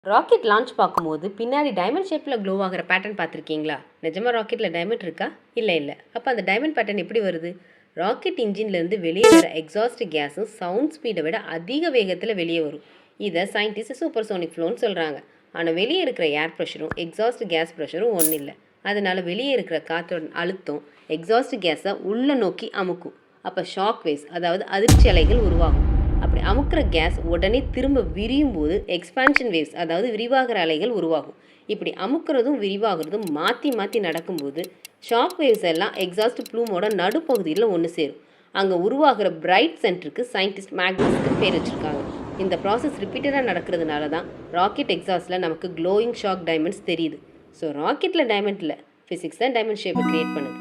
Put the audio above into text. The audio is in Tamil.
ராக்கெட் லான்ச் பார்க்கும்போது பின்னாடி டைமண்ட் ஷேப்பில் க்ளோ ஆகிற பேட்டர்ன் பார்த்துருக்கீங்களா? நிஜமாக ராக்கெட்டில் டைமண்ட் இருக்கா? இல்லை. அப்போ அந்த டைமண்ட் பேட்டர்ன் எப்படி வருது? ராக்கெட் இன்ஜின்லேருந்து வெளியே வர எக்ஸாஸ்ட் கேஸும் சவுண்ட் ஸ்பீடை விட அதிக வேகத்தில் வெளியே வரும். இதை சயின்டிஸ்ட் சூப்பர்சோனிக் ஃப்ளோன்னு சொல்கிறாங்க. ஆனால் வெளியே இருக்கிற ஏர் ப்ரெஷரும் எக்ஸாஸ்ட் கேஸ் ப்ரெஷரும் ஒன்றும் இல்லை. அதனால் வெளியே இருக்கிற காற்றோட அழுத்தம் எக்ஸாஸ்ட் கேஸை உள்ளே நோக்கி அமுக்கும். அப்போ ஷாக் வேவ்ஸ், அதாவது அதிர்ச்சி அலைகள் உருவாகும். அப்படி அமுக்கிற கேஸ் உடனே திரும்ப விரியும் போது எக்ஸ்பான்ஷன் வேவ்ஸ், அதாவது விரிவாகிற அலைகள் உருவாகும். இப்படி அமுக்கிறதும் விரிவாகிறதும் மாற்றி மாற்றி நடக்கும்போது ஷாக் வேவ்ஸ் எல்லாம் எக்ஸாஸ்ட் ப்ளூமோட நடுப்பகுதியில் ஒன்று சேரும். அங்கே உருவாகிற பிரைட் சென்டருக்கு சயின்டிஸ்ட் மேக்னஸ்க்கு பேர் வச்சுருக்காங்க. இந்த ப்ராசஸ் ரிப்பீட்டடாக நடக்கிறதுனால தான் ராக்கெட் எக்ஸாஸ்டில் நமக்கு க்ளோயிங் ஷாக் டைமண்ட்ஸ் தெரியுது. ஸோ ராக்கெட்டில் டைமண்ட் இல்லை, ஃபிசிக்ஸ் தான் டைமண்ட் ஷேப்பை க்ரியேட் பண்ணுது.